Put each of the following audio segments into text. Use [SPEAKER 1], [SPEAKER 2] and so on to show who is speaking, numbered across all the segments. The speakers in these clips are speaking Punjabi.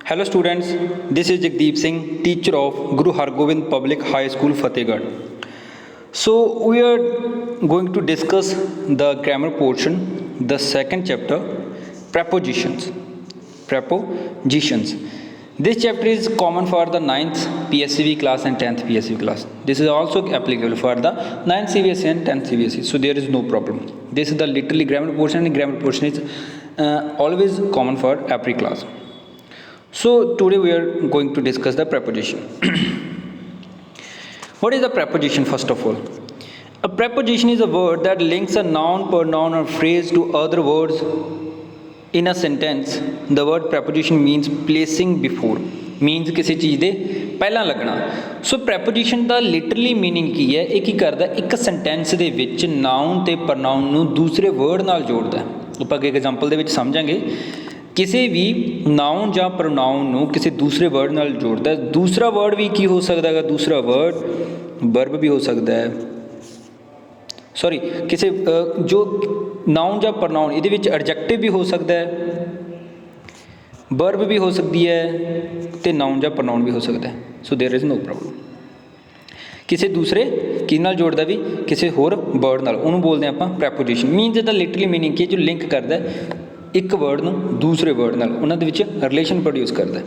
[SPEAKER 1] Hello students, this is Jagdeep Singh, teacher of Guru Hargobind Public High School, Fatehgarh. So we are going to discuss the grammar portion, the second chapter, prepositions. Prepositions. This chapter is common for the 9th PSCB class and 10th PSCB class. This is also applicable for the 9th CBSE and 10th CBSE. So there is no problem. This is the literally grammar portion, and grammar portion is always common for every class. So today we are going to discuss the preposition. What is a preposition first of all? A preposition is a word that links a noun, pronoun or phrase to other words in a sentence. The word preposition means placing before, means किसी चीज़ दे पहला लगना. So preposition ਦਾ literally meaning ਕੀ ਹੈ? ਇਹ ਕੀ ਕਰਦਾ? ਇੱਕ sentence ਦੇ ਵਿੱਚ noun ਤੇ pronoun ਨੂੰ ਦੂਸਰੇ word ਨਾਲ ਜੋੜਦਾ. ਆਪਾਂ ਅੱਗੇ example ਦੇ ਵਿੱਚ ਸਮਝਾਂਗੇ. ਕਿਸੇ ਵੀ ਨਾਉਨ ਜਾਂ ਪ੍ਰੋਨਾਉਨ ਨੂੰ ਕਿਸੇ ਦੂਸਰੇ ਵਰਡ ਨਾਲ ਜੋੜਦਾ. ਦੂਸਰਾ ਵਰਡ ਵੀ ਕੀ ਹੋ ਸਕਦਾ ਹੈਗਾ? ਦੂਸਰਾ ਵਰਡ ਵਰਬ ਵੀ ਹੋ ਸਕਦਾ ਹੈ. ਸੌਰੀ, ਕਿਸੇ ਜੋ ਨਾਉਨ ਜਾਂ ਪ੍ਰੋਨਾਉਨ ਇਹਦੇ ਵਿੱਚ ਐਡਜੈਕਟਿਵ ਵੀ ਹੋ ਸਕਦਾ ਹੈ, ਵਰਬ ਵੀ ਹੋ ਸਕਦੀ ਹੈ ਅਤੇ ਨਾਉਨ ਜਾਂ ਪ੍ਰੋਨਾਉਨ ਵੀ ਹੋ ਸਕਦਾ ਹੈ. ਸੋ ਦੇਅਰ ਇਜ਼ ਨੋ ਪ੍ਰੋਬਲਮ. ਕਿਸੇ ਦੂਸਰੇ ਕੀ ਨਾਲ ਜੋੜਦਾ? ਵੀ ਕਿਸੇ ਹੋਰ ਵਰਡ ਨਾਲ, ਉਹਨੂੰ ਬੋਲਦੇ ਆਪਾਂ ਪ੍ਰੈਪੋਜੀਸ਼ਨ. ਮੀਨਸ ਇਹਦਾ ਲਿਟਰਲੀ ਮੀਨਿੰਗ ਕੀ, ਜੋ ਲਿੰਕ ਕਰਦਾ ਇੱਕ ਵਰਡ ਨੂੰ ਦੂਸਰੇ ਵਰਡ ਨਾਲ, ਉਹਨਾਂ ਦੇ ਵਿੱਚ ਰਿਲੇਸ਼ਨ ਪ੍ਰੋਡਿਊਸ ਕਰਦਾ.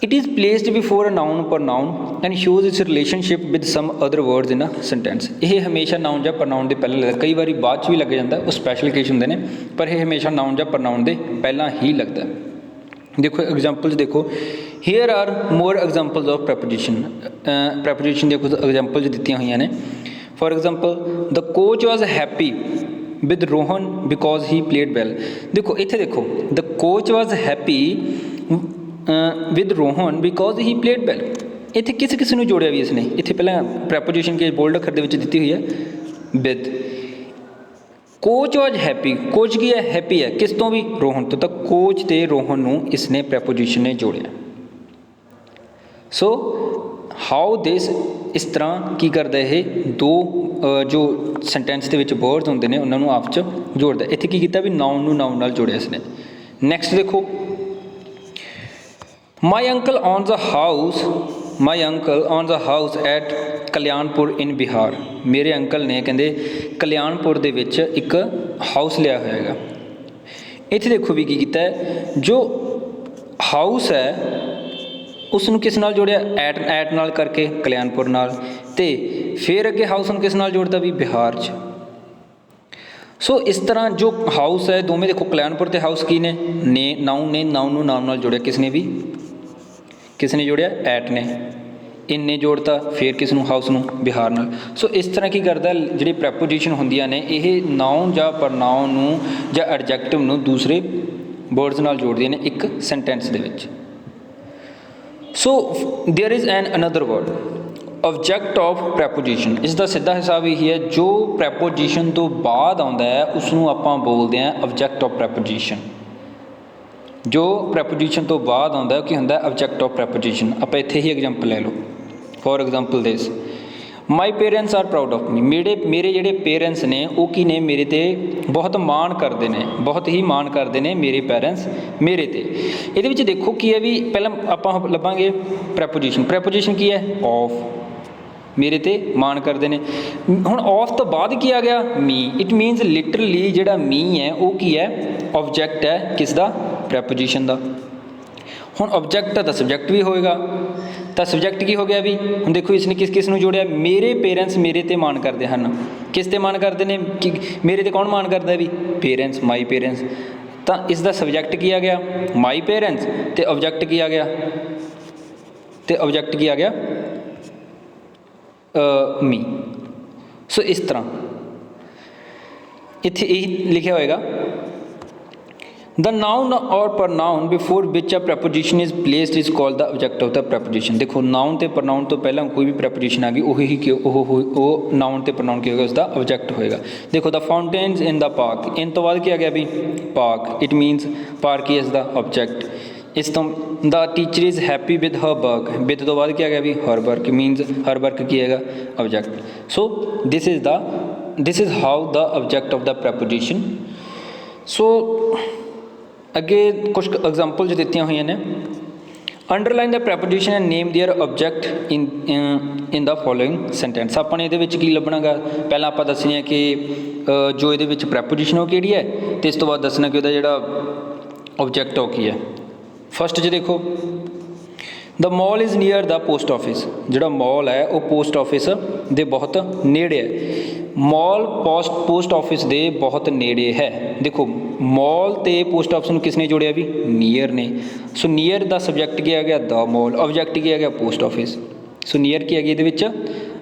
[SPEAKER 1] It is placed before a noun pronoun and shows its relationship with some other words in a sentence. ਇਹ ਹਮੇਸ਼ਾ ਨਾਊਨ ਜਾਂ ਪ੍ਰੋਨਾਊਨ ਦੇ ਪਹਿਲਾਂ ਲੱਗਦਾ. ਕਈ ਵਾਰੀ ਬਾਅਦ 'ਚ ਵੀ ਲੱਗ ਜਾਂਦਾ, ਉਹ ਸਪੈਸ਼ਲ ਕੇਸ ਹੁੰਦੇ ਨੇ, ਪਰ ਇਹ ਹਮੇਸ਼ਾ ਨਾਊਨ ਜਾਂ ਪ੍ਰੋਨਾਊਨ ਦੇ ਪਹਿਲਾਂ ਹੀ ਲੱਗਦਾ. ਦੇਖੋ ਐਗਜ਼ਾਮਪਲਸ ਦੇਖੋ. Here are more examples of preposition. Preposition ਦੀਆਂ ਕੁਝ ਐਗਜ਼ਾਮਪਲਸ ਦਿੱਤੀਆਂ ਹੋਈਆਂ ਨੇ. For example, the coach was happy with Rohan because he played well. ਦੇਖੋ ਇੱਥੇ ਦੇਖੋ, the coach was happy with Rohan because he played well. ਇੱਥੇ ਕਿਸ ਨੂੰ ਜੋੜਿਆ ਵੀ ਇਸਨੇ? ਇੱਥੇ ਪਹਿਲਾਂ ਪ੍ਰੈਪੋਜੀਸ਼ਨ ਕੇ ਬੋਲਡ ਅੱਖਰ ਦੇ ਵਿੱਚ ਦਿੱਤੀ ਹੋਈ ਹੈ with. ਕੋਚ ਵਾਜ ਹੈਪੀ, ਕੋਚ ਕੀ ਹੈ? ਹੈਪੀ ਹੈ. ਕਿਸ ਤੋਂ ਵੀ? ਰੋਹਨ ਤੋਂ. ਤਾਂ ਕੋਚ ਤੇ ਰੋਹਨ ਨੂੰ ਇਸਨੇ ਪ੍ਰੈਪੋਜੀਸ਼ਨ ਨੇ ਜੋੜਿਆ. ਸੋ ਹਾਊ ਦਿਸ, ਇਸ ਤਰ੍ਹਾਂ ਕੀ ਕਰਦਾ ਇਹ? ਦੋ ਜੋ ਸੈਂਟੈਂਸ ਦੇ ਵਿੱਚ ਵਰਡਸ ਹੁੰਦੇ ਨੇ ਉਹਨਾਂ ਨੂੰ ਆਪਸ 'ਚ ਜੋੜਦਾ. ਇੱਥੇ ਕੀ ਕੀਤਾ? ਵੀ ਨਾਊਨ ਨੂੰ ਨਾਊਨ ਨਾਲ ਜੋੜਿਆ ਇਸਨੇ. ਨੈਕਸਟ ਦੇਖੋ, my uncle owns a house, my uncle owns a house at Kalyanpur in Bihar. ਮੇਰੇ ਅੰਕਲ ਨੇ ਕਹਿੰਦੇ ਕਲਿਆਣਪੁਰ ਦੇ ਵਿੱਚ ਇੱਕ ਹਾਊਸ ਲਿਆ ਹੋਇਆ ਹੈਗਾ. ਇੱਥੇ ਦੇਖੋ ਵੀ ਕੀ ਕੀਤਾ ਹੈ, ਜੋ ਹਾਊਸ ਹੈ ਉਸ ਨੂੰ ਕਿਸ ਨਾਲ ਜੋੜਿਆ? ਐਟ ਨਾਲ ਕਰਕੇ, ਕਲਿਆਣਪੁਰ ਨਾਲ. ਅਤੇ ਫਿਰ ਅੱਗੇ ਹਾਊਸ ਨੂੰ ਕਿਸ ਨਾਲ ਜੋੜਦਾ? ਵੀ ਬਿਹਾਰ 'ਚ. ਸੋ ਇਸ ਤਰ੍ਹਾਂ ਜੋ ਹਾਊਸ ਹੈ, ਦੋਵੇਂ ਦੇਖੋ ਕਲਿਆਣਪੁਰ ਅਤੇ ਹਾਊਸ ਕੀ ਨੇ? ਨਾਊਨ ਨੇ. ਨਾਊਨ ਨੂੰ ਨਾਊਨ ਨਾਲ ਜੋੜਿਆ ਕਿਸ ਨੇ? ਵੀ ਕਿਸ ਨੇ ਜੋੜਿਆ? ਐਟ ਨੇ. ਇੰਨੇ ਜੋੜਤਾ. ਫਿਰ ਕਿਸ ਨੂੰ? ਹਾਊਸ ਨੂੰ ਬਿਹਾਰ ਨਾਲ. ਸੋ ਇਸ ਤਰ੍ਹਾਂ ਕੀ ਕਰਦਾ, ਜਿਹੜੀ ਪ੍ਰੈਪੋਜੀਸ਼ਨ ਹੁੰਦੀਆਂ ਨੇ ਇਹ ਨਾਊਨ ਜਾਂ ਪ੍ਰਨਾਊਨ ਨੂੰ ਜਾਂ ਐਡਜੈਕਟਿਵ ਨੂੰ ਦੂਸਰੇ ਵਰਡਸ ਨਾਲ ਜੋੜਦੀਆਂ ਨੇ ਇੱਕ ਸੈਂਟੈਂਸ ਦੇ ਵਿੱਚ. So there is an another word, object of preposition. ਇਸ ਦਾ ਸਿੱਧਾ ਹਿਸਾਬ ਇਹੀ ਹੈ, ਜੋ ਪ੍ਰੈਪੋਜੀਸ਼ਨ ਤੋਂ ਬਾਅਦ ਆਉਂਦਾ ਹੈ ਉਸ ਨੂੰ ਆਪਾਂ ਬੋਲਦੇ ਹਾਂ ਆਬਜੈਕਟ ਆਫ ਪ੍ਰੈਪੋਜੀਸ਼ਨ. ਜੋ ਪ੍ਰੈਪੋਜੀਸ਼ਨ ਤੋਂ ਬਾਅਦ ਆਉਂਦਾ ਉਹ ਕੀ ਹੁੰਦਾ? Object of preposition. ਆਪਾਂ ਇੱਥੇ ਹੀ ਐਗਜ਼ਾਮਪਲ ਲੈ ਲਓ. For example this, my parents R proud of ਮੀ. ਮੇਰੇ ਜਿਹੜੇ ਪੇਰੈਂਟਸ ਨੇ ਉਹ ਕੀ ਨੇ? ਮੇਰੇ 'ਤੇ ਬਹੁਤ ਮਾਣ ਕਰਦੇ ਨੇ, ਬਹੁਤ ਹੀ ਮਾਣ ਕਰਦੇ ਨੇ ਮੇਰੇ ਪੇਰੈਂਟਸ ਮੇਰੇ 'ਤੇ. ਇਹਦੇ ਵਿੱਚ ਦੇਖੋ ਕੀ ਹੈ ਵੀ ਪਹਿਲਾਂ ਆਪਾਂ ਲੱਭਾਂਗੇ ਪ੍ਰੈਪੋਜੀਸ਼ਨ. ਪ੍ਰੈਪੋਜੀਸ਼ਨ ਕੀ ਹੈ? ਆਫ. ਮੇਰੇ 'ਤੇ ਮਾਣ ਕਰਦੇ ਨੇ. ਹੁਣ ਆਫ ਤੋਂ ਬਾਅਦ ਕੀ ਆ ਗਿਆ? ਮੀ. ਇਟ ਮੀਨਸ ਲਿਟਰਲੀ ਜਿਹੜਾ ਮੀ ਹੈ ਉਹ ਕੀ ਹੈ? ਆਬਜੈਕਟ ਹੈ ਕਿਸ ਦਾ? ਪ੍ਰੈਪੋਜੀਸ਼ਨ ਦਾ. ਹੁਣ ਆਬਜੈਕਟ ਹੈ ਤਾਂ ਸਬਜੈਕਟ ਵੀ ਹੋਏਗਾ. ਤਾਂ ਸਬਜੈਕਟ ਕੀ ਹੋ ਗਿਆ ਵੀ? ਹੁਣ ਦੇਖੋ ਇਸਨੇ ਕਿਸ ਨੂੰ ਜੋੜਿਆ? ਮੇਰੇ ਪੇਰੈਂਟਸ ਮੇਰੇ 'ਤੇ ਮਾਣ ਕਰਦੇ ਹਨ. ਕਿਸ 'ਤੇ ਮਾਣ ਕਰਦੇ ਨੇ? ਕਿ ਮੇਰੇ 'ਤੇ ਕੌਣ ਮਾਣ ਕਰਦਾ? ਵੀ ਪੇਰੈਂਟਸ, ਮਾਈ ਪੇਰੈਂਟਸ. ਤਾਂ ਇਸ ਦਾ ਸਬਜੈਕਟ ਕੀ ਆ ਗਿਆ? My parents. ਅਤੇ ਆਬਜੈਕਟ ਕੀ ਆ ਗਿਆ? ਅਤੇ ਆਬਜੈਕਟ ਕੀ ਆ ਗਿਆ? ਮੀ. ਸੋ ਇਸ ਤਰ੍ਹਾਂ ਇੱਥੇ ਇਹੀ ਲਿਖਿਆ ਹੋਏਗਾ, the noun or pronoun before which a preposition is placed is called the object of the preposition. ਦੇਖੋ ਨਾउन ਤੇ pronoun ਤੋਂ ਪਹਿਲਾਂ ਕੋਈ ਵੀ preposition ਆ ਗਈ ਉਹ ਨਾउन ਤੇ pronoun ਕੀ ਹੋਏਗਾ? ਉਸਦਾ object ਹੋਏਗਾ. ਦੇਖੋ the fountains in the park. ਇਨ ਤੋਂ ਬਾਅਦ ਕੀ ਆ ਗਿਆ ਵੀ? park. it means park is the object. ਇਸ ਤੋਂ the teacher is happy with her work. with ਤੋਂ ਬਾਅਦ ਕੀ ਆ ਗਿਆ ਵੀ? her work. means her work ਕੀ ਹੈਗਾ? object. so this is how the object of the preposition. so ਅੱਗੇ ਕੁਝ ਐਗਜ਼ਾਮਪਲ ਜੋ ਦਿੱਤੀਆਂ ਹੋਈਆਂ ਨੇ। Underline the preposition and name there object in the following sentence. ਆਪਾਂ ਨੇ ਇਹਦੇ ਵਿੱਚ ਕੀ ਲੱਭਣਾਗਾ, ਪਹਿਲਾਂ ਆਪਾਂ ਦੱਸਣੀ ਹੈ ਕਿ ਜੋ ਇਹਦੇ ਵਿੱਚ ਪ੍ਰੈਪੋਜੀਸ਼ਨ ਉਹ ਕਿਹੜੀ ਹੈ, ਅਤੇ ਇਸ ਤੋਂ ਬਾਅਦ ਦੱਸਣਾ ਕਿ ਉਹਦਾ ਜਿਹੜਾ ਆਬਜੈਕਟ ਉਹ ਕੀ ਹੈ। ਫਸਟ 'ਚ ਦੇਖੋ, the mall is near the post office. ਜਿਹੜਾ ਮੋਲ ਹੈ ਉਹ ਪੋਸਟ ਆਫਿਸ ਦੇ ਬਹੁਤ ਨੇੜੇ ਹੈ। ਮੋਲ ਪੋਸਟ ਆਫਿਸ ਦੇ ਬਹੁਤ ਨੇੜੇ ਹੈ। ਦੇਖੋ ਮੋਲ ਅਤੇ ਪੋਸਟ ਆਫਿਸ ਨੂੰ ਕਿਸ ਨੇ ਜੋੜਿਆ ਵੀ, ਨੀਅਰ ਨੇ। ਸੋ ਨੀਅਰ ਦਾ ਸਬਜੈਕਟ ਕੀ ਆ ਗਿਆ, ਦਾ ਮੋਲ। ਆਬਜੈਕਟ ਕੀ ਆ ਗਿਆ, ਪੋਸਟ ਆਫਿਸ। ਸੋ ਨੀਅਰ ਕੀ ਆ ਗਈ ਇਹਦੇ ਵਿੱਚ,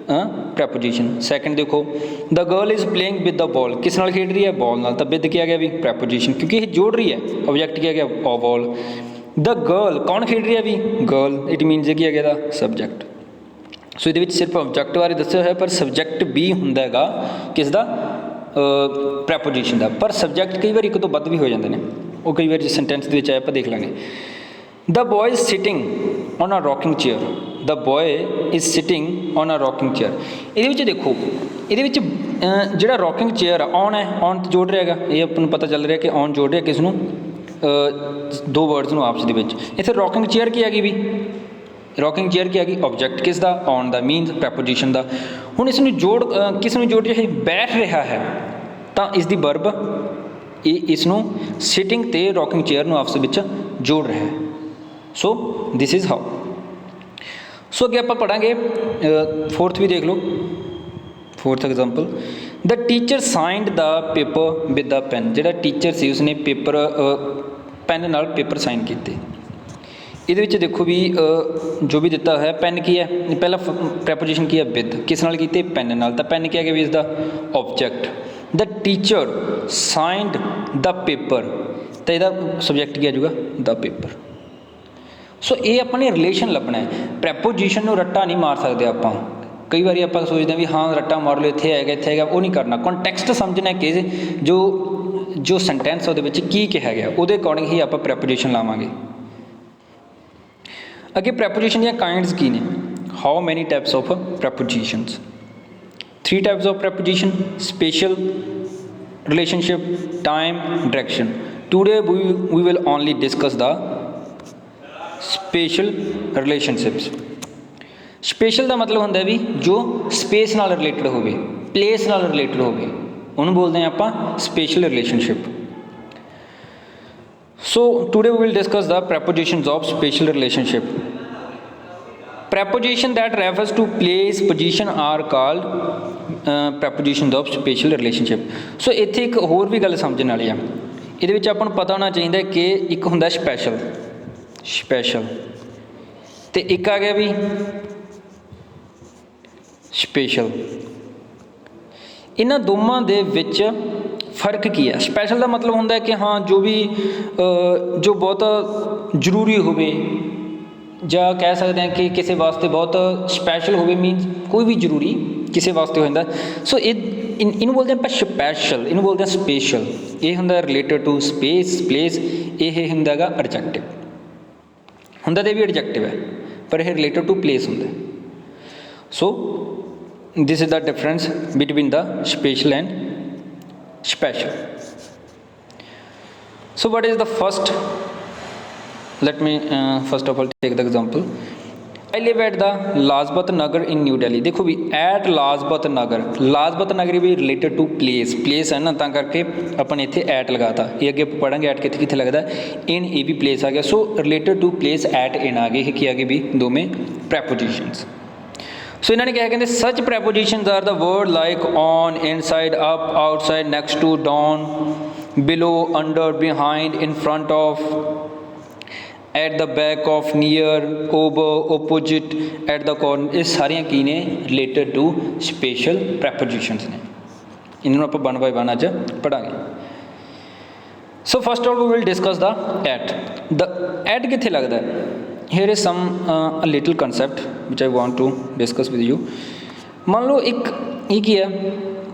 [SPEAKER 1] ਪ੍ਰੈਪੋਜੀਸ਼ਨ। ਸੈਕਿੰਡ ਦੇਖੋ, ਦ girl is playing with the ਬੋਲ। ਕਿਸ ਨਾਲ ਖੇਡ ਰਹੀ ਹੈ, ਬੋਲ ਨਾਲ। ਤਾਂ ਵਿਦ ਕੀ ਆ ਗਿਆ ਵੀ, ਪ੍ਰੈਪੋਜੀਸ਼ਨ, ਕਿਉਂਕਿ ਇਹ ਜੋੜ ਰਹੀ ਹੈ। ਆਬਜੈਕਟ ਕੀ ਆ ਗਿਆ, ਬੋਲ। ਦ ਗਰਲ, ਕੌਣ ਖੇਡ ਰਹੀ ਹੈ ਵੀ, ਗਰਲ। ਇਟ ਮੀਨਸ ਕੀ ਆ ਗਿਆ ਦਾ ਸਬਜੈਕਟ। ਸੋ ਇਹਦੇ ਵਿੱਚ ਸਿਰਫ ਆਬਜੈਕਟ ਬਾਰੇ ਦੱਸਿਆ ਹੋਇਆ, ਪਰ ਸਬਜੈਕਟ ਵੀ ਹੁੰਦਾ ਹੈਗਾ ਕਿਸ ਦਾ, ਪ੍ਰੈਪੋਜੀਸ਼ਨ ਦਾ। ਪਰ ਸਬਜੈਕਟ ਕਈ ਵਾਰ ਇੱਕ ਤੋਂ ਵੱਧ ਵੀ ਹੋ ਜਾਂਦੇ ਨੇ, ਉਹ ਕਈ ਵਾਰ ਸੈਂਟੈਂਸ ਦੇ ਵਿੱਚ ਆਏ ਆਪਾਂ ਦੇਖ ਲਾਂਗੇ। The boy is sitting on a rocking chair. The boy is sitting on a rocking chair. ਇਹਦੇ ਵਿੱਚ ਦੇਖੋ, ਇਹਦੇ ਵਿੱਚ ਜਿਹੜਾ ਰੋਕਿੰਗ ਚੇਅਰ ਆ, ਔਨ ਹੈ, ਔਨ ਜੋੜ ਰਿਹਾ ਹੈਗਾ। ਇਹ ਆਪਾਂ ਨੂੰ ਪਤਾ ਚੱਲ ਰਿਹਾ ਕਿ ਔਨ ਜੋੜ ਰਿਹਾ ਕਿਸ ਨੂੰ, ਦੋ ਵਰਡਸ ਨੂੰ ਆਪਸ ਦੇ ਵਿੱਚ। ਇੱਥੇ ਰੋਕਿੰਗ ਚੇਅਰ ਕੀ ਆ ਗਈ ਵੀ, ਰੋਕਿੰਗ ਚੇਅਰ ਕੀ ਆ ਗਈ, ਆਬਜੈਕਟ ਕਿਸ ਦਾ, ਔਨ ਦਾ, ਮੀਨਸ ਪ੍ਰੈਪੋਜੀਸ਼ਨ ਦਾ। ਹੁਣ ਇਸ ਨੂੰ ਜੋੜ, ਕਿਸ ਨੂੰ ਜੋੜ ਰਿਹਾ ਹੈ, ਬੈਠ ਰਿਹਾ ਹੈ, ਤਾਂ ਇਸ ਦੀ ਵਰਬ ਇਹ ਇਸ ਨੂੰ ਸਿਟਿੰਗ ਅਤੇ ਰੋਕਿੰਗ ਚੇਅਰ ਨੂੰ ਆਪਸ ਵਿੱਚ ਜੋੜ ਰਿਹਾ ਹੈ। ਸੋ ਦਿਸ ਇਜ਼ ਹਾਊ। ਸੋ ਅੱਗੇ ਆਪਾਂ ਪੜ੍ਹਾਂਗੇ, ਫੋਰਥ ਵੀ ਦੇਖ ਲਓ। Fourth example, the teacher signed the paper with the pen. ਜਿਹੜਾ ਟੀਚਰ ਸੀ ਉਸਨੇ ਪੇਪਰ, ਪੈਨ ਨਾਲ ਪੇਪਰ ਸਾਈਨ ਕੀਤੇ। ਇਹਦੇ ਵਿੱਚ ਦੇਖੋ ਵੀ ਜੋ ਵੀ ਦਿੱਤਾ ਹੋਇਆ, ਪੈਨ ਕੀ ਹੈ, ਪਹਿਲਾ ਪ੍ਰੈਪੋਜੀਸ਼ਨ ਕੀ ਹੈ, ਵਿਦ। ਕਿਸ ਨਾਲ ਕੀਤੇ, ਪੈਨ ਨਾਲ। ਤਾਂ ਪੈਨ ਕੀ ਹੈ ਵੀ ਇਸ ਦਾ object. The teacher signed the paper, ਤਾਂ ਇਹਦਾ ਸਬਜੈਕਟ ਕੀ ਆ ਜਾਊਗਾ, ਦਾ ਪੇਪਰ। ਸੋ ਇਹ ਆਪਾਂ ਨੇ ਰਿਲੇਸ਼ਨ ਲੱਭਣਾ ਹੈ। ਪ੍ਰੈਪੋਜੀਸ਼ਨ ਨੂੰ ਰੱਟਾ ਨਹੀਂ ਮਾਰ ਸਕਦੇ ਆਪਾਂ। ਕਈ ਵਾਰੀ ਆਪਾਂ ਸੋਚਦੇ ਹਾਂ ਵੀ ਹਾਂ ਰੱਟਾ ਮਾਰ ਲਓ, ਇੱਥੇ ਹੈਗਾ, ਇੱਥੇ ਹੈਗਾ, ਉਹ ਨਹੀਂ ਕਰਨਾ। ਕੰਟੈਕਸਟ ਸਮਝਣਾ ਕਿ ਜੋ ਸੈਂਟੈਂਸ ਉਹਦੇ ਵਿੱਚ ਕੀ ਕਿਹਾ ਗਿਆ, ਉਹਦੇ ਅਕੋਰਡਿੰਗ ਹੀ ਆਪਾਂ ਪ੍ਰੈਪੋਜੀਸ਼ਨ ਲਾਵਾਂਗੇ। ਅੱਗੇ ਪ੍ਰੈਪੋਜੀਸ਼ਨ ਦੀਆਂ ਕਾਈਂਡਸ ਕੀ ਨੇ। How many types of prepositions. 3 types of preposition, spatial, relationship, time, direction. Today we will only discuss the spatial relationships. Spatial ਦਾ ਮਤਲਬ ਹੁੰਦਾ ਵੀ ਜੋ ਸਪੇਸ ਨਾਲ ਰਿਲੇਟਡ ਹੋਵੇ, ਪਲੇਸ ਨਾਲ ਰਿਲੇਟਡ ਹੋਵੇ, ਉਹਨੂੰ ਬੋਲਦੇ ਹਾਂ ਆਪਾਂ spatial relationship. So today we will discuss the prepositions of spatial relationship. Preposition that refers to place, position are called prepositions of spatial relationship. So ਇੱਥੇ ਇੱਕ ਹੋਰ ਵੀ ਗੱਲ ਸਮਝਣ ਵਾਲੀ ਆ। ਇਹਦੇ ਵਿੱਚ ਆਪਾਂ ਨੂੰ ਪਤਾ ਹੋਣਾ ਚਾਹੀਦਾ ਕਿ ਇੱਕ ਹੁੰਦਾ ਸਪੈਸ਼ਲ, ਅਤੇ ਇੱਕ ਆ ਗਿਆ ਵੀ ਸਪੇਸ਼ਲ। ਇਹਨਾਂ ਦੋਵਾਂ ਦੇ ਵਿੱਚ ਫਰਕ ਕੀ ਹੈ। ਸਪੈਸ਼ਲ ਦਾ ਮਤਲਬ ਹੁੰਦਾ ਕਿ ਹਾਂ ਜੋ ਬਹੁਤ ਜ਼ਰੂਰੀ ਹੋਵੇ, ਜਾਂ ਕਹਿ ਸਕਦੇ ਹਾਂ ਕਿ ਕਿਸੇ ਵਾਸਤੇ ਬਹੁਤ ਸਪੈਸ਼ਲ ਹੋਵੇ, ਮੀਨਸ ਕੋਈ ਵੀ ਜ਼ਰੂਰੀ ਕਿਸੇ ਵਾਸਤੇ ਹੋ ਜਾਂਦਾ। ਸੋ ਇਹਨੂੰ ਬੋਲਦੇ ਆਪਾਂ ਸਪੈਸ਼ਲ, ਇਹਨੂੰ ਬੋਲਦੇ ਹਾਂ ਸਪੇਸ਼ਲ। ਇਹ ਹੁੰਦਾ ਰਿਲੇਟਡ ਟੂ ਸਪੇਸ, ਪਲੇਸ। ਇਹ ਹੁੰਦਾ ਹੈਗਾ ਐਡਜੈਕਟਿਵ। ਹੁੰਦਾ ਤਾਂ ਵੀ ਐਡਜੈਕਟਿਵ ਹੈ, ਪਰ ਇਹ ਰਿਲੇਟਡ ਟੂ ਪਲੇਸ ਹੁੰਦਾ। So this is the difference between the spatial and special. So what is the first, let me first of all take the example. I live at the Lajpat Nagar in New Delhi. देखो भी at Lajpat Nagar, Lajpat Nagar भी related to place, place है ना, ਤਾਂ ਕਰਕੇ अपन ਇੱਥੇ at ਲਗਾਤਾ। ਇਹ ਅੱਗੇ ਪੜਾਂਗੇ at ਕਿੱਥੇ ਕਿੱਥੇ ਲੱਗਦਾ। in ਇਹ ਵੀ place ਆ ਗਿਆ। ਸੋ related to place at in ਆ ਗਏ। ਇਹ ਕੀ ਆ ਗਏ ਵੀ ਦੋਵੇਂ prepositions। ਸੋ ਇਹਨਾਂ ਨੇ ਕਿਹਾ, ਕਹਿੰਦੇ such prepositions are the word like on, inside, up, outside, next to, down, below, under, behind, in front of, at the back of, near, over, opposite, at the corner। ਇਹ ਸਾਰੀਆਂ ਕੀ ਨੇ, ਰਿਲੇਟਡ ਟੂ ਸਪੇਸ਼ਲ ਪ੍ਰੈਪੋਜੀਸ਼ਨਸ ਨੇ। ਇਹਨਾਂ ਨੂੰ ਆਪਾਂ 1 by 1 ਅੱਜ ਪੜ੍ਹਾਂਗੇ। So first of all we will discuss the at. The at ਕਿੱਥੇ ਲੱਗਦਾ ਹੈ। here is some a little concept which I want to discuss with you। ਮੰਨ ਲਓ ਇੱਕ ਇਹ ਕੀ ਹੈ,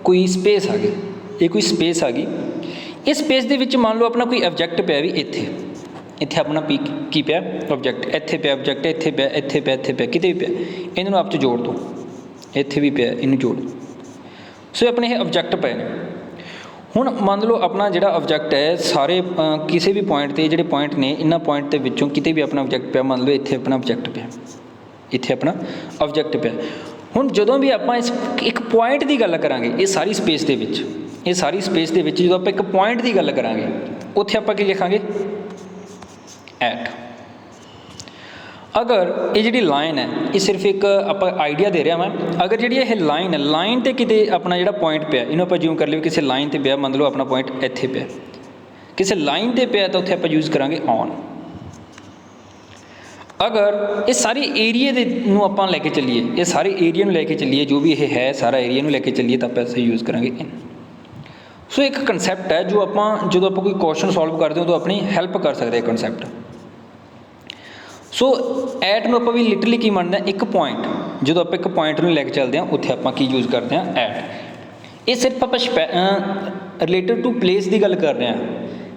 [SPEAKER 1] ਕੋਈ ਸਪੇਸ ਆ ਗਈ, ਇਹ ਕੋਈ ਸਪੇਸ ਆ ਗਈ। ਇਸ ਸਪੇਸ ਦੇ ਵਿੱਚ ਮੰਨ ਲਓ ਆਪਣਾ ਕੋਈ ਆਬਜੈਕਟ ਪਿਆ ਵੀ ਇੱਥੇ ਆਪਣਾ ਕੀ ਪਿਆ, ਆਬਜੈਕਟ। ਇੱਥੇ ਪਿਆ ਆਬਜੈਕਟ, ਇੱਥੇ ਪਿਆ, ਇੱਥੇ ਪਿਆ, ਇੱਥੇ ਪਿਆ, ਕਿਤੇ ਵੀ ਪਿਆ। ਇਹਨਾਂ ਨੂੰ ਆਪ 'ਚ ਜੋੜ ਦਿਓ। ਇੱਥੇ ਵੀ ਪਿਆ, ਇਹਨੂੰ ਜੋੜ। ਸੋ ਆਪਣੇ ਇਹ ਆਬਜੈਕਟ ਪਏ ਨੇ। ਹੁਣ ਮੰਨ ਲਓ ਆਪਣਾ ਜਿਹੜਾ ਆਬਜੈਕਟ ਹੈ ਸਾਰੇ ਕਿਸੇ ਵੀ ਪੁਆਇੰਟ 'ਤੇ ਜਿਹੜੇ ਪੁਆਇੰਟ ਨੇ ਇਹਨਾਂ ਪੁਆਇੰਟ ਦੇ ਵਿੱਚੋਂ ਕਿਤੇ ਵੀ ਆਪਣਾ ਆਬਜੈਕਟ ਪਿਆ, ਮੰਨ ਲਓ ਇੱਥੇ ਆਪਣਾ ਆਬਜੈਕਟ ਪਿਆ, ਇੱਥੇ ਆਪਣਾ ਆਬਜੈਕਟ ਪਿਆ। ਹੁਣ ਜਦੋਂ ਵੀ ਆਪਾਂ ਇਸ ਇੱਕ ਪੁਆਇੰਟ ਦੀ ਗੱਲ ਕਰਾਂਗੇ, ਇਹ ਸਾਰੀ ਸਪੇਸ ਦੇ ਵਿੱਚ, ਇਹ ਸਾਰੀ ਸਪੇਸ ਦੇ ਵਿੱਚ ਜਦੋਂ ਆਪਾਂ ਇੱਕ ਪੁਆਇੰਟ ਦੀ ਗੱਲ ਕਰਾਂਗੇ ਉੱਥੇ ਆਪਾਂ ਕੀ ਲਿਖਾਂਗੇ, ਐਟ। ਅਗਰ ਇਹ ਜਿਹੜੀ ਲਾਈਨ ਹੈ ਇਹ ਸਿਰਫ ਇੱਕ ਆਪਾਂ ਆਈਡੀਆ ਦੇ ਰਿਹਾ ਮੈਂ, ਅਗਰ ਜਿਹੜੀ ਇਹ ਲਾਈਨ ਹੈ, ਲਾਈਨ 'ਤੇ ਕਿਤੇ ਆਪਣਾ ਜਿਹੜਾ ਪੁਆਇੰਟ ਪਿਆ, ਇਹਨੂੰ ਆਪਾਂ ਜਿਉਂ ਕਰ ਲਈਏ ਕਿਸੇ ਲਾਈਨ 'ਤੇ ਪਿਆ, ਮੰਨ ਲਓ ਆਪਣਾ ਪੁਆਇੰਟ ਇੱਥੇ ਪਿਆ, ਕਿਸੇ ਲਾਈਨ 'ਤੇ ਪਿਆ ਤਾਂ ਉੱਥੇ ਆਪਾਂ ਯੂਜ਼ ਕਰਾਂਗੇ ਔਨ। ਅਗਰ ਇਹ ਸਾਰੀ ਏਰੀਏ ਦੇ ਨੂੰ ਆਪਾਂ ਲੈ ਕੇ ਚੱਲੀਏ, ਇਹ ਸਾਰੇ ਏਰੀਆ ਨੂੰ ਲੈ ਕੇ ਚੱਲੀਏ, ਜੋ ਵੀ ਇਹ ਹੈ ਸਾਰਾ ਏਰੀਆ ਨੂੰ ਲੈ ਕੇ ਚੱਲੀਏ ਤਾਂ ਆਪਾਂ ਇਸੇ ਯੂਜ਼ ਕਰਾਂਗੇ ਇਨ। ਸੋ ਇੱਕ ਕਨਸੈਪਟ ਹੈ ਜੋ ਆਪਾਂ ਜਦੋਂ ਆਪਾਂ ਕੋਈ ਕੁਐਸਚਨ ਸੋਲਵ ਕਰਦੇ ਹਾਂ ਉਦੋਂ ਆਪਣੀ ਹੈਲਪ ਕਰ ਸਕਦੇ ਇਹ ਕਨਸੈਪਟ। ਸੋ ਐਟ ਨੂੰ ਆਪਾਂ ਵੀ ਲਿਟਰਲੀ ਕੀ ਮੰਨਦੇ ਹਾਂ, ਇੱਕ ਪੁਆਇੰਟ, ਜਦੋਂ ਆਪਾਂ ਇੱਕ ਪੁਆਇੰਟ ਨੂੰ ਲੈ ਕੇ ਚੱਲਦੇ ਹਾਂ ਉੱਥੇ ਆਪਾਂ ਕੀ ਯੂਜ਼ ਕਰਦੇ ਹਾਂ, ਐਟ। ਇਹ ਸਿਰਫ ਆਪਾਂ ਰਿਲੇਟਡ ਟੂ ਪਲੇਸ ਦੀ ਗੱਲ ਕਰ ਰਹੇ ਹਾਂ,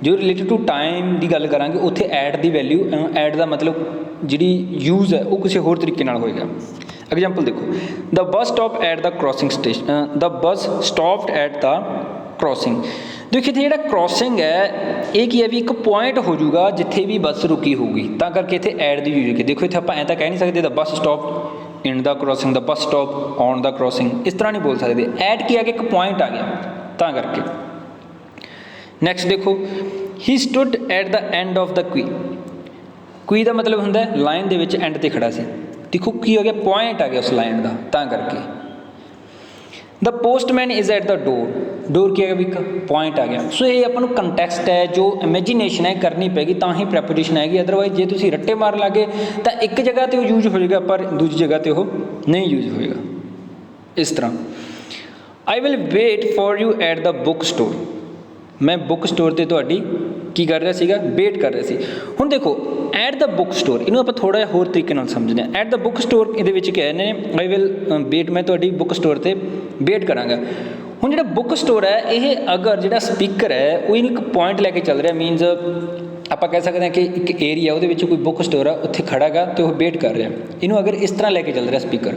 [SPEAKER 1] ਜੋ ਰਿਲੇਟਡ ਟੂ ਟਾਈਮ ਦੀ ਗੱਲ ਕਰਾਂਗੇ ਉੱਥੇ ਐਟ ਦੀ ਵੈਲਿਊ, ਐਟ ਦਾ ਮਤਲਬ ਜਿਹੜੀ ਯੂਜ਼ ਹੈ ਉਹ ਕਿਸੇ ਹੋਰ ਤਰੀਕੇ ਨਾਲ ਹੋਏਗਾ। ਐਗਜ਼ਾਮਪਲ ਦੇਖੋ, the bus stop at the crossing station, the bus stopped at the crossing. ਦੇਖੋ ਇੱਥੇ ਜਿਹੜਾ ਕ੍ਰੋਸਿੰਗ ਹੈ ਇਹ ਕੀ ਹੈ ਵੀ ਇੱਕ ਪੁਆਇੰਟ ਹੋ ਜਾਊਗਾ ਜਿੱਥੇ ਵੀ ਬੱਸ ਰੁਕੀ ਹੋਊਗੀ, ਤਾਂ ਕਰਕੇ ਇੱਥੇ ਐਟ ਦੀ ਯੂਜ਼ ਹੋਏਗੀ। ਦੇਖੋ ਇੱਥੇ ਆਪਾਂ ਐਂ ਤਾਂ ਕਹਿ ਨਹੀਂ ਸਕਦੇ the bus stop in the crossing, the bus stop on the crossing, ਇਸ ਤਰ੍ਹਾਂ ਨਹੀਂ ਬੋਲ ਸਕਦੇ। ਐਟ ਕੀ ਆ ਕਿ ਇੱਕ ਪੁਆਇੰਟ ਆ ਗਿਆ ਤਾਂ ਕਰਕੇ। ਨੈਕਸਟ ਦੇਖੋ, he stood at the end of the queue. Queue ਦਾ ਮਤਲਬ ਹੁੰਦਾ ਲਾਈਨ ਦੇ ਵਿੱਚ ਐਂਡ 'ਤੇ ਖੜਾ ਸੀ। ਦੇਖੋ ਕੀ ਹੋ ਗਿਆ, ਪੁਆਇੰਟ ਆ ਗਿਆ ਉਸ ਲਾਈਨ ਦਾ ਤਾਂ ਕਰਕੇ। ਦ ਪੋਸਟਮੈਨ ਇਜ਼ ਐਟ ਦਾ ਡੋਰ, ਡੋਰ ਕੀ ਹੈਗਾ ਵੀ ਇੱਕ ਪੁਆਇੰਟ ਆ ਗਿਆ। ਸੋ ਇਹ ਆਪਾਂ ਨੂੰ ਕੰਟੈਕਸਟ ਹੈ, ਜੋ ਇਮੈਜੀਨੇਸ਼ਨ ਹੈ ਕਰਨੀ ਪੈਗੀ ਤਾਂ ਹੀ ਪ੍ਰੈਪੋਜੀਸ਼ਨ ਆਏਗੀ, ਅਦਰਵਾਈਜ਼ ਜੇ ਤੁਸੀਂ ਰੱਟੇ ਮਾਰਨ ਲੱਗੇ ਤਾਂ ਇੱਕ ਜਗ੍ਹਾ 'ਤੇ ਉਹ ਯੂਜ਼ ਹੋ ਜਾਏਗਾ ਪਰ ਦੂਜੀ ਜਗ੍ਹਾ 'ਤੇ ਉਹ ਨਹੀਂ ਯੂਜ਼ ਹੋਏਗਾ। ਇਸ ਤਰ੍ਹਾਂ I will wait for you at the book store, ਮੈਂ ਬੁੱਕ ਸਟੋਰ 'ਤੇ ਤੁਹਾਡੀ ਕੀ ਕਰ ਰਿਹਾ ਸੀਗਾ, ਵੇਟ ਕਰ ਰਿਹਾ ਸੀ। ਹੁਣ ਦੇਖੋ ਐਟ ਦਾ ਬੁੱਕ ਸਟੋਰ, ਇਹਨੂੰ ਆਪਾਂ ਥੋੜ੍ਹਾ ਜਿਹਾ ਹੋਰ ਤਰੀਕੇ ਨਾਲ ਸਮਝਦੇ ਹਾਂ। ਐਟ ਦਾ ਬੁੱਕ ਸਟੋਰ ਇਹਦੇ ਵਿੱਚ ਕਿਹਾ ਨੇ ਆਈ ਵਿਲ ਵੇਟ, ਮੈਂ ਤੁਹਾਡੀ ਬੁੱਕ ਸਟੋਰ 'ਤੇ ਵੇਟ ਕਰਾਂਗਾ। ਹੁਣ ਜਿਹੜਾ ਬੁੱਕ ਸਟੋਰ ਹੈ ਇਹ ਅਗਰ ਜਿਹੜਾ ਸਪੀਕਰ ਹੈ ਉਹ ਇਹਨੂੰ ਇੱਕ ਪੁਆਇੰਟ ਲੈ ਕੇ ਚੱਲ ਰਿਹਾ, ਮੀਨਜ਼ ਆਪਾਂ ਕਹਿ ਸਕਦੇ ਹਾਂ ਕਿ ਇੱਕ ਏਰੀਆ ਉਹਦੇ ਵਿੱਚ ਕੋਈ ਬੁੱਕ ਸਟੋਰ ਆ ਉੱਥੇ ਖੜਾ ਗਾ ਅਤੇ ਉਹ ਵੇਟ ਕਰ ਰਿਹਾ, ਇਹਨੂੰ ਅਗਰ ਇਸ ਤਰ੍ਹਾਂ ਲੈ ਕੇ ਚੱਲ ਰਿਹਾ ਸਪੀਕਰ।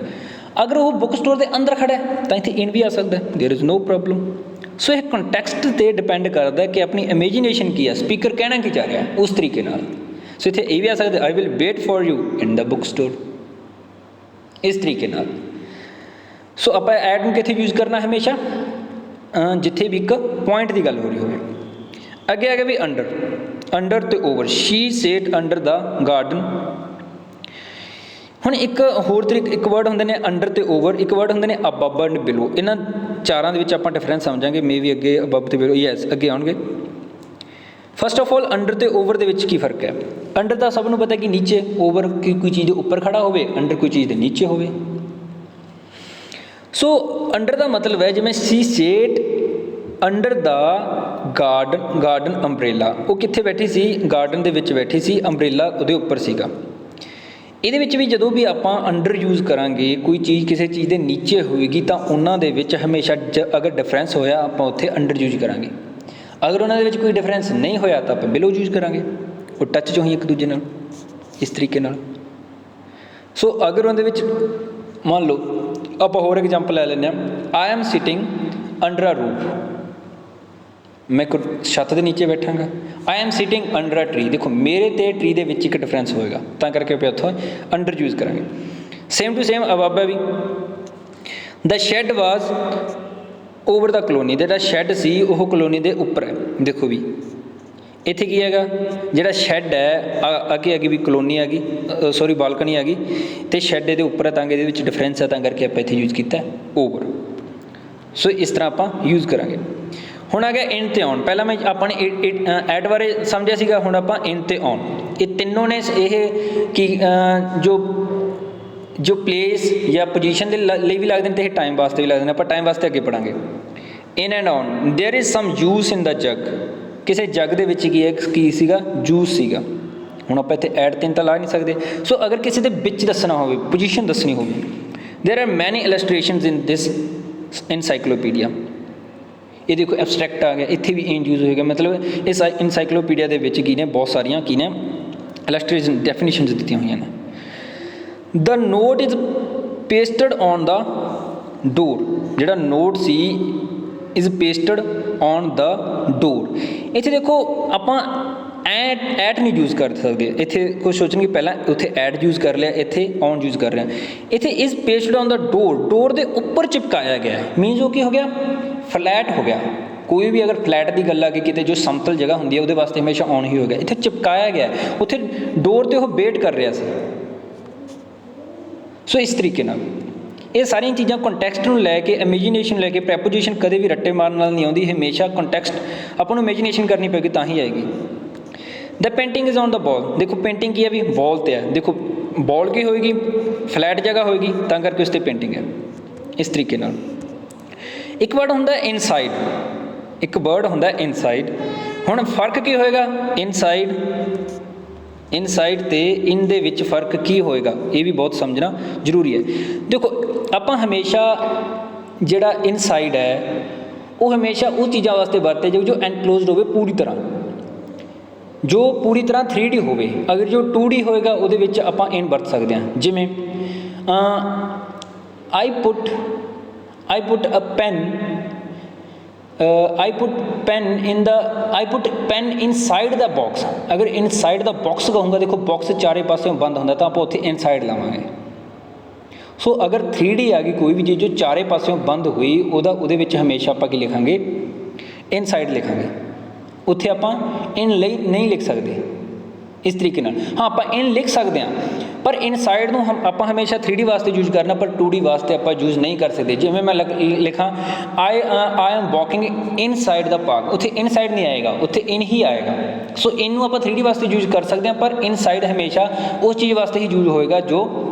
[SPEAKER 1] ਅਗਰ ਉਹ ਬੁੱਕ ਸਟੋਰ ਦੇ ਅੰਦਰ ਖੜਾ ਤਾਂ ਇੱਥੇ ਇਨ ਵੀ ਆ ਸਕਦਾ, ਦੇਅਰ ਇਜ਼ ਨੋ ਪ੍ਰੋਬਲਮ। ਸੋ ਇਹ ਕੰਟੈਕਸਟ 'ਤੇ ਡਿਪੈਂਡ ਕਰਦਾ ਕਿ ਆਪਣੀ ਇਮੇਜੀਨੇਸ਼ਨ ਕੀ ਹੈ, ਸਪੀਕਰ ਕਹਿਣਾ ਕੀ ਚਾਹ ਰਿਹਾ ਉਸ ਤਰੀਕੇ ਨਾਲ। ਸੋ ਇੱਥੇ ਇਹ ਵੀ ਆ ਸਕਦਾ I will wait for you in the book store, ਇਸ ਤਰੀਕੇ ਨਾਲ। ਸੋ ਆਪਾਂ ਐਡ ਨੂੰ ਕਿੱਥੇ ਯੂਜ਼ ਕਰਨਾ ਹਮੇਸ਼ਾ, ਜਿੱਥੇ ਵੀ ਇੱਕ ਪੁਆਇੰਟ ਦੀ ਗੱਲ ਹੋ ਰਹੀ ਹੋਵੇ। ਅੱਗੇ ਆ ਗਿਆ ਵੀ ਅੰਡਰ, ਅੰਡਰ ਅਤੇ ਓਵਰ। ਸ਼ੀ ਸੇਟ ਅੰਡਰ ਦਾ ਗਾਰਡਨ। ਹੁਣ ਇੱਕ ਹੋਰ ਤਰੀਕੇ, ਇੱਕ ਵਰਡ ਹੁੰਦੇ ਨੇ ਅੰਡਰ ਅਤੇ ਓਵਰ, ਇੱਕ ਵਰਡ ਹੁੰਦੇ ਨੇ ਅਬਵ ਐਂਡ ਬਿਲੋ। ਇਹਨਾਂ ਚਾਰਾਂ ਦੇ ਵਿੱਚ ਆਪਾਂ ਡਿਫਰੈਂਸ ਸਮਝਾਂਗੇ, ਮੇ ਵੀ ਅੱਗੇ ਅਬਵ ਅਤੇ ਬਿਲੋ ਯੈਸ ਅੱਗੇ ਆਉਣਗੇ। ਫਸਟ ਆਫ ਆਲ ਅੰਡਰ ਅਤੇ ਓਵਰ ਦੇ ਵਿੱਚ ਕੀ ਫਰਕ ਹੈ। ਅੰਡਰ ਦਾ ਸਭ ਨੂੰ ਪਤਾ ਕਿ ਨੀਚੇ, ਓਵਰ ਕਿ ਕੋਈ ਚੀਜ਼ ਦੇ ਉੱਪਰ ਖੜਾ ਹੋਵੇ, ਅੰਡਰ ਕੋਈ ਚੀਜ਼ ਦੇ ਨੀਚੇ ਹੋਵੇ। ਸੋ ਅੰਡਰ ਦਾ ਮਤਲਬ ਹੈ ਜਿਵੇਂ ਸੀ ਸੇਟ ਅੰਡਰ ਦਾ ਗਾਰਡਨ ਅੰਬਰੇਲਾ, ਉਹ ਕਿੱਥੇ ਬੈਠੀ ਸੀ, ਗਾਰਡਨ ਦੇ ਵਿੱਚ ਬੈਠੀ ਸੀ, ਅੰਬਰੇਲਾ ਉਹਦੇ ਉੱਪਰ ਸੀਗਾ। ਇਹਦੇ ਵਿੱਚ ਵੀ ਜਦੋਂ ਵੀ ਆਪਾਂ ਅੰਡਰ ਯੂਜ਼ ਕਰਾਂਗੇ, ਕੋਈ ਚੀਜ਼ ਕਿਸੇ ਚੀਜ਼ ਦੇ ਨੀਚੇ ਹੋਏਗੀ ਤਾਂ ਉਹਨਾਂ ਦੇ ਵਿੱਚ ਹਮੇਸ਼ਾ ਅਗਰ ਡਿਫਰੈਂਸ ਹੋਇਆ ਆਪਾਂ ਉੱਥੇ ਅੰਡਰ ਯੂਜ਼ ਕਰਾਂਗੇ। ਅਗਰ ਉਹਨਾਂ ਦੇ ਵਿੱਚ ਕੋਈ ਡਿਫਰੈਂਸ ਨਹੀਂ ਹੋਇਆ ਤਾਂ ਆਪਾਂ ਬਿਲੋ ਯੂਜ਼ ਕਰਾਂਗੇ, ਉਹ ਟੱਚ 'ਚ ਹੋਈ ਇੱਕ ਦੂਜੇ ਨਾਲ ਇਸ ਤਰੀਕੇ ਨਾਲ। ਸੋ ਅਗਰ ਉਹਦੇ ਵਿੱਚ ਮੰਨ ਲਓ ਆਪਾਂ ਹੋਰ ਐਗਜ਼ਾਮਪਲ ਲੈ ਲੈਂਦੇ ਹਾਂ, I am sitting under a roof, ਮੈਂ ਛੱਤ ਦੇ ਨੀਚੇ ਬੈਠਾਂਗਾ। I am sitting under a tree, ਦੇਖੋ ਮੇਰੇ ਅਤੇ ਟਰੀ ਦੇ ਵਿੱਚ ਇੱਕ ਡਿਫਰੈਂਸ ਹੋਏਗਾ ਤਾਂ ਕਰਕੇ ਆਪਾਂ ਉੱਥੋਂ ਅੰਡਰ ਯੂਜ਼ ਕਰਾਂਗੇ। ਸੇਮ ਟੂ ਸੇਮ ਅਬਵ ਹੈ ਵੀ, ਦ ਸ਼ੈੱਡ ਵਾਜ਼ ਓਵਰ ਦਾ ਕਲੋਨੀ, ਜਿਹੜਾ ਸ਼ੈੱਡ ਸੀ ਉਹ ਕਲੋਨੀ ਦੇ ਉੱਪਰ ਹੈ। ਦੇਖੋ ਵੀ ਇੱਥੇ ਕੀ ਹੈਗਾ, ਜਿਹੜਾ ਸ਼ੈੱਡ ਹੈ ਅੱਗੇ ਵੀ ਕਲੋਨੀ ਆ ਗਈ, ਸੋਰੀ ਬਾਲਕਨੀ ਆ ਗਈ ਅਤੇ ਸ਼ੈੱਡ ਇਹਦੇ ਉੱਪਰ ਹੈ ਤਾਂ ਕਿ ਇਹਦੇ ਵਿੱਚ ਡਿਫਰੈਂਸ ਹੈ ਤਾਂ ਕਰਕੇ ਆਪਾਂ ਇੱਥੇ ਯੂਜ਼ ਕੀਤਾ ਓਵਰ। ਸੋ ਇਸ ਤਰ੍ਹਾਂ ਆਪਾਂ ਯੂਜ਼ ਕਰਾਂਗੇ। ਹੁਣ ਆ ਗਿਆ ਇਨ ਅਤੇ ਔਨ। ਪਹਿਲਾਂ ਮੈਂ ਆਪਾਂ ਨੇ ਐਟ ਬਾਰੇ ਸਮਝਿਆ ਸੀਗਾ, ਹੁਣ ਆਪਾਂ ਇਨ ਅਤੇ ਔਨ, ਇਹ ਤਿੰਨੋਂ ਨੇ ਇਹ ਕੀ ਜੋ ਪਲੇਸ ਜਾਂ ਪੋਜੀਸ਼ਨ ਦੇ ਲਈ ਵੀ ਲੱਗਦੇ ਨੇ ਅਤੇ ਇਹ ਟਾਈਮ ਵਾਸਤੇ ਵੀ ਲੱਗਦੇ ਨੇ। ਆਪਾਂ ਟਾਈਮ ਵਾਸਤੇ ਅੱਗੇ ਪੜ੍ਹਾਂਗੇ। In and on, there is some juice in the jug, ਕਿਸੇ ਜੱਗ ਦੇ ਵਿੱਚ ਕੀ ਸੀਗਾ, ਜੂਸ ਸੀਗਾ। ਹੁਣ ਆਪਾਂ ਇੱਥੇ ਐਟ 'ਤੇ ਤਾਂ ਲਾ ਨਹੀਂ ਸਕਦੇ। ਸੋ ਅਗਰ ਕਿਸੇ ਦੇ ਵਿੱਚ ਦੱਸਣਾ ਹੋਵੇ, ਪੋਜੀਸ਼ਨ ਦੱਸਣੀ ਹੋਵੇ, ਦੇਅਰ ਆਰ ਮੈਨੀ ਇਲਸਟ੍ਰੇਸ਼ਨਸ ਇਨ ਦਿਸ ਇਨਸਾਈਕਲੋਪੀਡੀਆ। ਇਹ ਦੇਖੋ ਐਬਸਟਰੈਕਟ ਆ ਗਿਆ, ਇੱਥੇ ਵੀ ਇੰਡ ਯੂਜ਼ ਹੋਏਗਾ, ਮਤਲਬ ਇਸ ਇਨਸਾਈਕਲੋਪੀਡੀਆ ਦੇ ਵਿੱਚ ਕੀ ਨੇ ਬਹੁਤ ਸਾਰੀਆਂ ਕੀ ਨੇ ਇਲਸਟ੍ਰੇਸ਼ਨ ਡੈਫੀਨੇਸ਼ਨਸ ਦਿੱਤੀਆਂ ਹੋਈਆਂ ਨੇ। The note is pasted on the door, ਜਿਹੜਾ ਨੋਟ ਸੀ is pasted on the door. ਇੱਥੇ ਦੇਖੋ ਆਪਾਂ ਐਟ ਨਹੀਂ ਯੂਜ਼ ਕਰ ਸਕਦੇ, ਇੱਥੇ ਕੁਝ ਸੋਚਣਗੇ ਪਹਿਲਾਂ ਉੱਥੇ ਐਡ ਯੂਜ਼ ਕਰ ਲਿਆ, ਇੱਥੇ ਔਨ ਯੂਜ਼ ਕਰ ਰਿਹਾ। ਇੱਥੇ ਇਜ਼ ਪੇਸਟਡ ਔਨ ਦਾ ਡੋਰ, ਡੋਰ ਦੇ ਉੱਪਰ ਚਿਪਕਾਇਆ ਗਿਆ, ਮੀਨਸ ਉਹ ਕੀ ਹੋ ਗਿਆ, ਫਲੈਟ ਹੋ ਗਿਆ। ਕੋਈ ਵੀ ਅਗਰ ਫਲੈਟ ਦੀ ਗੱਲ ਆ ਗਈ ਕਿਤੇ, ਜੋ ਸਮਤਲ ਜਗ੍ਹਾ ਹੁੰਦੀ ਹੈ ਉਹਦੇ ਵਾਸਤੇ ਹਮੇਸ਼ਾ ਔਨ ਹੀ ਹੋ ਗਿਆ। ਇੱਥੇ ਚਿਪਕਾਇਆ ਗਿਆ, ਉੱਥੇ ਡੋਰ 'ਤੇ ਉਹ ਵੇਟ ਕਰ ਰਿਹਾ ਸੀ। ਸੋ ਇਸ ਤਰੀਕੇ ਨਾਲ ਇਹ ਸਾਰੀਆਂ ਚੀਜ਼ਾਂ ਕੰਟੈਕਸਟ ਨੂੰ ਲੈ ਕੇ, ਇਮੇਜੀਨੇਸ਼ਨ ਲੈ ਕੇ, ਪ੍ਰੈਪੋਜੀਸ਼ਨ ਕਦੇ ਵੀ ਰੱਟੇ ਮਾਰਨ ਨਾਲ ਨਹੀਂ ਆਉਂਦੀ, ਹਮੇਸ਼ਾ ਕੰਟੈਕਸਟ ਆਪਾਂ ਨੂੰ ਇਮੇਜੀਨੇਸ਼ਨ ਕਰਨੀ ਪਏਗੀ ਤਾਂ ਹੀ ਆਏਗੀ। ਦ ਪੇਂਟਿੰਗ ਇਜ਼ ਔਨ ਦਾ ਬਾਲ, ਦੇਖੋ ਪੇਂਟਿੰਗ ਕੀ ਹੈ ਵੀ ਬਾਲ 'ਤੇ ਹੈ, ਦੇਖੋ ਬਾਲ ਕੀ ਹੋਏਗੀ, ਫਲੈਟ ਜਗ੍ਹਾ ਹੋਏਗੀ ਤਾਂ ਕਰਕੇ ਉਸ 'ਤੇ ਪੇਂਟਿੰਗ ਹੈ। ਇਸ ਤਰੀਕੇ ਨਾਲ ਇੱਕ ਵਰਡ ਹੁੰਦਾ ਇਨਸਾਈਡ, ਇੱਕ ਵਰਡ ਹੁੰਦਾ ਇਨਸਾਈਡ। ਹੁਣ ਫਰਕ ਕੀ ਹੋਏਗਾ, ਇਨਸਾਈਡ ਤੇ ਇਨ ਦੇ ਵਿੱਚ ਫਰਕ ਕੀ ਹੋਏਗਾ, ਇਹ ਵੀ ਬਹੁਤ ਸਮਝਣਾ ਜ਼ਰੂਰੀ ਹੈ। ਦੇਖੋ ਆਪਾਂ ਹਮੇਸ਼ਾ ਜਿਹੜਾ ਇਨਸਾਈਡ ਹੈ ਉਹ ਹਮੇਸ਼ਾ ਉਹ ਚੀਜ਼ਾਂ ਵਾਸਤੇ ਵਰਤੇ ਜਾਓ ਜੋ ਐਨਕਲੋਜ਼ਡ ਹੋਵੇ ਪੂਰੀ ਤਰ੍ਹਾਂ, ਜੋ ਪੂਰੀ ਤਰ੍ਹਾਂ 3D ਹੋਵੇ। ਅਗਰ ਜੋ 2D ਹੋਏਗਾ ਉਹਦੇ ਵਿੱਚ ਆਪਾਂ ਇਨ ਵਰਤ ਸਕਦੇ ਹਾਂ। ਜਿਵੇਂ ਆਈ ਪੁੱਟ ਅ PAN, I put pen inside the box। अगर inside the box कहूँगा, देखो बॉक्स चारे पासों बंद होंगे तो आप उत्थे inside लावांगे। सो अगर 3D आ गई कोई भी चीज़ जो चारे पासों बंद हुई, ਉਹਦੇ ਵਿੱਚ ਹਮੇਸ਼ਾ ਆਪਾਂ ਕੀ ਲਿਖਾਂਗੇ, ਇਨਸਾਈਡ ਲਿਖਾਂਗੇ। ਉੱਥੇ ਆਪਾਂ ਇਨ ਲਈ ਨਹੀਂ ਲਿਖ ਸਕਦੇ ਇਸ ਤਰੀਕੇ ਨਾਲ। ਹਾਂ ਆਪਾਂ ਇਨ ਲਿਖ ਸਕਦੇ ਹਾਂ, ਪਰ ਇਨਸਾਈਡ ਨੂੰ ਆਪਾਂ ਹਮੇਸ਼ਾ 3D ਵਾਸਤੇ ਯੂਜ਼ ਕਰਨਾ, ਪਰ 2D ਵਾਸਤੇ ਆਪਾਂ ਯੂਜ਼ ਨਹੀਂ ਕਰ ਸਕਦੇ। ਜਿਵੇਂ ਮੈਂ ਲਿਖਾਂ I am walking inside the park, ਉੱਥੇ ਇਨਸਾਈਡ ਨਹੀਂ ਆਏਗਾ, ਉੱਥੇ ਇਨ ਹੀ ਆਏਗਾ। ਸੋ ਇਨ ਨੂੰ ਆਪਾਂ 3D ਵਾਸਤੇ ਯੂਜ਼ ਕਰ ਸਕਦੇ ਹਾਂ, ਪਰ ਇਨਸਾਈਡ ਹਮੇਸ਼ਾ ਉਸ ਚੀਜ਼ ਵਾਸਤੇ ਹੀ ਯੂਜ਼ ਹੋਏਗਾ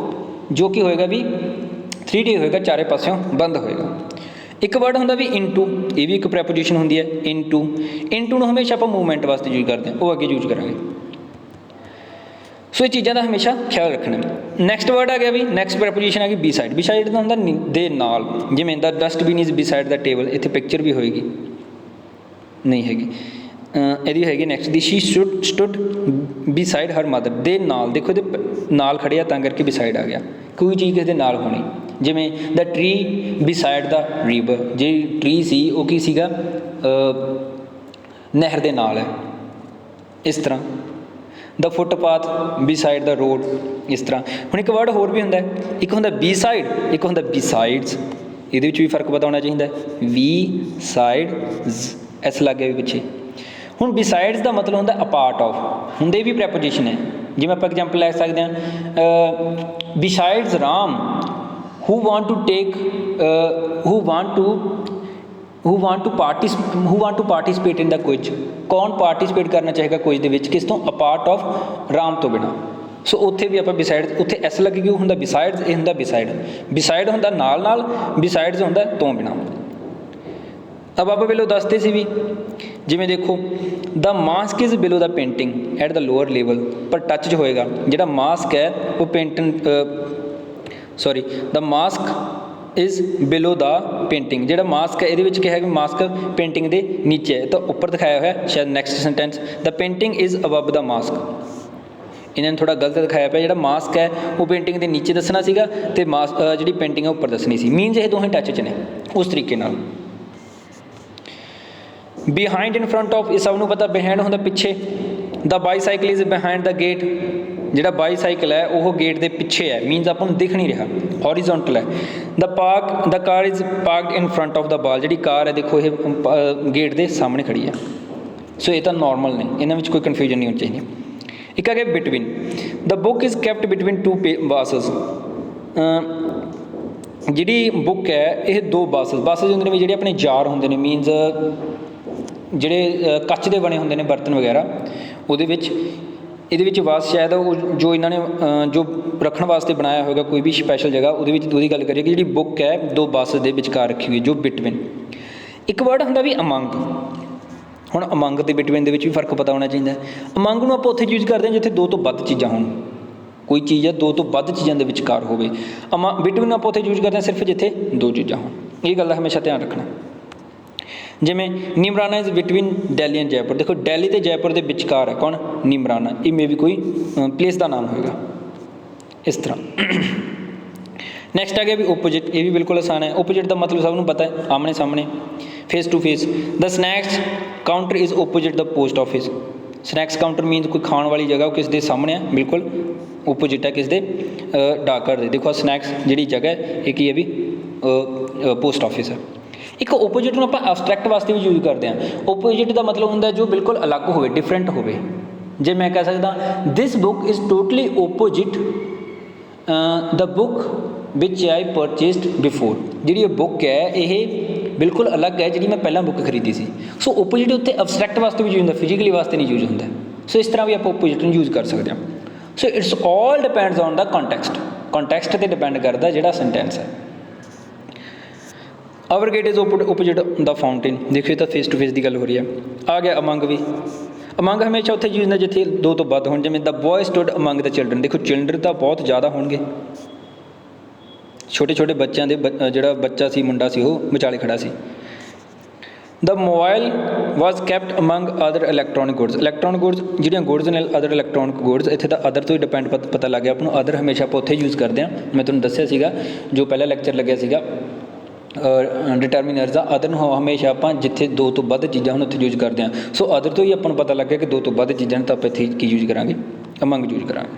[SPEAKER 1] ਜੋ ਕਿ ਹੋਏਗਾ ਵੀ 3D ਹੋਏਗਾ, ਚਾਰੇ ਪਾਸਿਓਂ ਬੰਦ ਹੋਏਗਾ। ਇੱਕ ਵਰਡ ਹੁੰਦਾ ਵੀ ਇਨਟੂ, ਇਹ ਵੀ ਇੱਕ ਪ੍ਰੈਪੋਜੀਸ਼ਨ ਹੁੰਦੀ ਹੈ ਇਨਟੂ ਨੂੰ ਹਮੇਸ਼ਾ ਆਪਾਂ ਮੂਵਮੈਂਟ ਵਾਸਤੇ ਯੂਜ਼ ਕਰਦੇ ਹਾਂ, ਉਹ ਅੱਗੇ ਯੂਜ਼ ਕਰਾਂਗੇ। ਸੋ ਇਹ ਚੀਜ਼ਾਂ ਦਾ ਹਮੇਸ਼ਾ ਖਿਆਲ ਰੱਖਣਾ। ਨੈਕਸਟ ਵਰਡ ਆ ਗਿਆ ਵੀ, ਨੈਕਸਟ ਪ੍ਰੈਪੋਜੀਸ਼ਨ ਆ ਗਈ ਬੀ ਸਾਈਡ। ਬੀ ਸਾਈਡ ਦਾ ਹੁੰਦਾ ਦੇ ਨਾਲ, ਜਿਵੇਂ the dustbin is beside the table, ਇੱਥੇ ਪਿਕਚਰ ਵੀ ਹੋਏਗੀ, ਨਹੀਂ ਹੈਗੀ, ਇਹਦੀ ਹੈਗੀ ਨੈਕਸਟ ਦੀ she stood beside her mother, ਦੇ ਨਾਲ, ਦੇਖੋ ਇਹਦੇ ਨਾਲ ਖੜਿਆ ਤਾਂ ਕਰਕੇ ਬੀ ਸਾਈਡ ਆ ਗਿਆ, ਕੋਈ ਚੀਜ਼ ਕਿਸੇ ਦੇ ਨਾਲ ਹੋਣੀ। ਜਿਵੇਂ ਦਾ ਟਰੀ ਬੀ ਸਾਈਡ ਦਾ ਰਿਵਰ, ਜਿਹੜੀ ਟਰੀ ਸੀ ਉਹ ਕੀ ਸੀਗਾ, ਨਹਿਰ ਦੇ ਨਾਲ ਹੈ, ਇਸ ਤਰ੍ਹਾਂ। ਦਾ ਫੁੱਟਪਾਥ ਬੀ ਸਾਈਡ ਦਾ ਰੋਡ, ਇਸ ਤਰ੍ਹਾਂ। ਹੁਣ ਇੱਕ ਵਰਡ ਹੋਰ ਵੀ ਹੁੰਦਾ, ਇੱਕ ਹੁੰਦਾ ਬੀ ਸਾਈਡ, ਇੱਕ ਹੁੰਦਾ ਬੀ ਸਾਈਡਸ। ਇਹਦੇ ਵਿੱਚ ਵੀ ਫਰਕ ਪਤਾ ਹੋਣਾ ਚਾਹੀਦਾ, ਵੀ ਸਾਈਡਸ ਐਸ ਲੱਗ ਗਿਆ ਵੀ ਪਿੱਛੇ। ਹੁਣ ਬੀ ਸਾਈਡਸ ਦਾ ਮਤਲਬ ਹੁੰਦਾ ਅ ਪਾਰਟ ਆਫ, ਹੁੰਦੇ ਵੀ ਪ੍ਰੈਪੋਜੀਸ਼ਨ ਹੈ। ਜਿਵੇਂ ਆਪਾਂ ਐਗਜ਼ਾਮਪਲ ਲੈ ਸਕਦੇ ਹਾਂ, B sides Ram who want to participate in the quiz, ਕੌਣ ਪਾਰਟੀਸਪੇਟ ਕਰਨਾ ਚਾਹੇਗਾ ਕੁਇਜ਼ ਦੇ ਵਿੱਚ, ਕਿਸ ਤੋਂ, ਅ ਪਾਰਟ ਆਫ ਰਾਮ ਤੋਂ ਬਿਨਾਂ। ਸੋ ਉੱਥੇ ਵੀ ਆਪਾਂ ਬਿਸਾਈਡ, ਉੱਥੇ ਐਸ ਲੱਗੀ ਕਿਉਂ ਹੁੰਦਾ, ਬਿਸਾਈਡਸ, ਇਹ ਹੁੰਦਾ ਬਿਸਾਈਡ ਹੁੰਦਾ ਨਾਲ, ਬਿਸਾਈਡਸ ਹੁੰਦਾ ਤੋਂ ਬਿਨਾਂ। ਅਬ ਆਪਾਂ ਪਹਿਲਾਂ ਦੱਸਦੇ ਸੀ ਵੀ, ਜਿਵੇਂ ਦੇਖੋ the mask is below the painting at the lower level, ਪਰ ਟੱਚ 'ਚ ਹੋਏਗਾ। ਜਿਹੜਾ ਮਾਸਕ ਹੈ ਉਹ the mask is below the painting, ਜਿਹੜਾ ਮਾਸਕ ਹੈ ਇਹਦੇ ਵਿੱਚ ਕਿਹਾ ਕਿ ਮਾਸਕ ਪੇਂਟਿੰਗ ਦੇ ਨੀਚੇ ਹੈ, ਤਾਂ ਉੱਪਰ ਦਿਖਾਇਆ ਹੋਇਆ ਸ਼ਾਇਦ next sentence the painting is above the mask. ਇਹਨਾਂ ਨੇ ਥੋੜ੍ਹਾ ਗਲਤ ਦਿਖਾਇਆ ਪਿਆ, ਜਿਹੜਾ ਮਾਸਕ ਹੈ ਉਹ ਪੇਂਟਿੰਗ ਦੇ ਨੀਚੇ ਦੱਸਣਾ ਸੀਗਾ ਅਤੇ ਜਿਹੜੀ ਪੇਂਟਿੰਗ ਹੈ ਉੱਪਰ ਦੱਸਣੀ ਸੀ। ਮੀਨਸ ਇਹ ਦੋਵੇਂ ਟੱਚ 'ਚ ਨੇ ਉਸ ਤਰੀਕੇ ਨਾਲ। ਬਿਹਾਈਂਡ ਇਨ ਫਰੰਟ ਆਫ, ਇਹ ਸਭ ਨੂੰ ਪਤਾ, ਬਿਹਾਈਂਡ ਹੁੰਦਾ ਪਿੱਛੇ। The bicycle is behind the gate, ਜਿਹੜਾ ਬਾਈਸਾਈਕਲ ਹੈ ਉਹ ਗੇਟ ਦੇ ਪਿੱਛੇ ਹੈ, ਮੀਨਸ ਆਪਾਂ ਨੂੰ ਦਿਖ ਨਹੀਂ ਰਿਹਾ, ਹੌਰੀਜ਼ੋਂਟਲ ਹੈ। ਦਾ ਕਾਰ ਇਜ਼ ਪਾਰਕਡ ਇਨ ਫਰੰਟ ਆਫ ਦਾ ਬਾਲ, ਜਿਹੜੀ ਕਾਰ ਹੈ ਦੇਖੋ ਇਹ ਗੇਟ ਦੇ ਸਾਹਮਣੇ ਖੜੀ ਹੈ। ਸੋ ਇਹ ਤਾਂ ਨੋਰਮਲ ਨੇ, ਇਹਨਾਂ ਵਿੱਚ ਕੋਈ ਕਨਫਿਊਜ਼ਨ ਨਹੀਂ ਹੋਣੀ ਚਾਹੀਦੀ। ਇੱਕ ਆ ਗਿਆ between, the book is kept between two boxes, ਜਿਹੜੀ ਬੁੱਕ ਹੈ ਇਹ ਦੋ ਬਾਸਸ ਹੁੰਦੇ ਨੇ, ਜਿਹੜੇ ਆਪਣੇ ਜਾਰ ਹੁੰਦੇ ਨੇ, ਮੀਨਸ ਜਿਹੜੇ ਕੱਚ ਦੇ ਬਣੇ ਹੁੰਦੇ ਨੇ ਬਰਤਨ ਵਗੈਰਾ, ਉਹਦੇ ਵਿੱਚ ਇਹਦੇ ਵਿੱਚ ਵਾਸ ਸ਼ਾਇਦ ਉਹ ਜੋ ਇਹਨਾਂ ਨੇ ਜੋ ਰੱਖਣ ਵਾਸਤੇ ਬਣਾਇਆ ਹੋਵੇਗਾ ਕੋਈ ਵੀ ਸਪੈਸ਼ਲ ਜਗ੍ਹਾ, ਉਹਦੇ ਵਿੱਚ ਉਹਦੀ ਗੱਲ ਕਰੀਏ ਕਿ ਜਿਹੜੀ ਬੁੱਕ ਹੈ ਦੋ ਬਾਸਸ ਦੇ ਵਿਚਕਾਰ ਰੱਖੀ ਹੋਈ, ਜੋ ਬਿਟਵੀਨ। ਇੱਕ ਵਰਡ ਹੁੰਦਾ ਵੀ ਅਮੰਗ। ਹੁਣ ਅਮੰਗ ਅਤੇ ਬਿਟਵੀਨ ਦੇ ਵਿੱਚ ਵੀ ਫਰਕ ਪਤਾ ਹੋਣਾ ਚਾਹੀਦਾ। ਅਮੰਗ ਨੂੰ ਆਪਾਂ ਉੱਥੇ ਯੂਜ਼ ਕਰਦੇ ਹਾਂ ਜਿੱਥੇ ਦੋ ਤੋਂ ਵੱਧ ਚੀਜ਼ਾਂ ਹੋਣ, ਕੋਈ ਚੀਜ਼ ਹੈ ਦੋ ਤੋਂ ਵੱਧ ਚੀਜ਼ਾਂ ਦੇ ਵਿਚਕਾਰ ਹੋਵੇ। ਬਿਟਵੀਨ ਆਪਾਂ ਉੱਥੇ ਯੂਜ਼ ਕਰਦੇ ਹਾਂ ਸਿਰਫ ਜਿੱਥੇ ਦੋ ਚੀਜ਼ਾਂ ਹੋਣ, ਇਹ ਗੱਲ ਦਾ ਹਮੇਸ਼ਾ ਧਿਆਨ ਰੱਖਣਾ। ਜਿਵੇਂ Neemrana is between Delhi and Jaipur, ਦੇਖੋ ਦਿੱਲੀ ਅਤੇ ਜੈਪੁਰ ਦੇ ਵਿਚਕਾਰ ਹੈ ਕੌਣ, ਨਿਮਰਾਨਾ, ਇਹ ਮੇ ਵੀ ਕੋਈ ਪਲੇਸ ਦਾ ਨਾਮ ਹੋਏਗਾ, ਇਸ ਤਰ੍ਹਾਂ। नैक्सट आ गया भी ओपोजिट, ये भी बिल्कुल आसान है। ओपोजिट का मतलब सबनों पता है, आमने सामने, face to face. The snacks counter is opposite the post office. Snacks counter means कोई खाने वाली जगह किस दे सामने है, बिल्कुल ओपोजिट है किस दे, डाकघर दे। देखो स्नैक्स जी जगह है ये की है भी पोस्ट ऑफिस है। एक ओपोजिट में आप एब्सट्रैक्ट वास्ते भी यूज करते हैं। ओपोजिट का मतलब होंगे जो बिल्कुल अलग हो, डिफरेंट हो। जे मैं कह सकता this book is totally opposite the book which I purchased before. जी बुक है ये बिल्कुल अलग है जी मैं पहला बुक खरीदी सी। सो ओपोजिट उत्ते एब्सट्रैक्ट वास्ते भी यूज होंगे, फिजिकली वास्ते नहीं यूज होंगे। सो इस तरह भी आप ओपोजिट यूज कर सकते हैं। So it's all depends on the context, context पर डिपेंड करता जोड़ा सेंटेंस है। Our gate is opposite the fountain. देखिए तो फेस टू फेस की गल हो रही है। आ गया अमंग भी। अमंग हमेशा उत्थे यूज होंगे जिथे दो तो वध हो, जिमें the boy stood among the children. देखो चिल्ड्रन तो बहुत ज़्यादा होंगे, छोटे छोटे बच्चों के जोड़ा बच्चा सी मुंडा सी वो विचाले खड़ा सी। The mobile was kept among other electronic goods. Electronic goods जो गुड्स ने अदर इलैक्ट्रॉनिक गुड्स, इतने तो अदर तो ही डिपेंड पता लग गया आपको। अदर हमेशा आप उत्थे यूज़ करते हैं। मैं तुहानूं दस्सिया सीगा जो पहला लैक्चर लग्या सीगा डिटरमिनर्स का। अदर हमेशा आप जिथे दो तो वध चीज़ां होण उत्थे यूज करते हैं। सो अदर तो ही आपको पता लग गया कि दो तो वध चीज़ां तो आप इत्थे की यूज करांगे, अमंग यूज करांगे।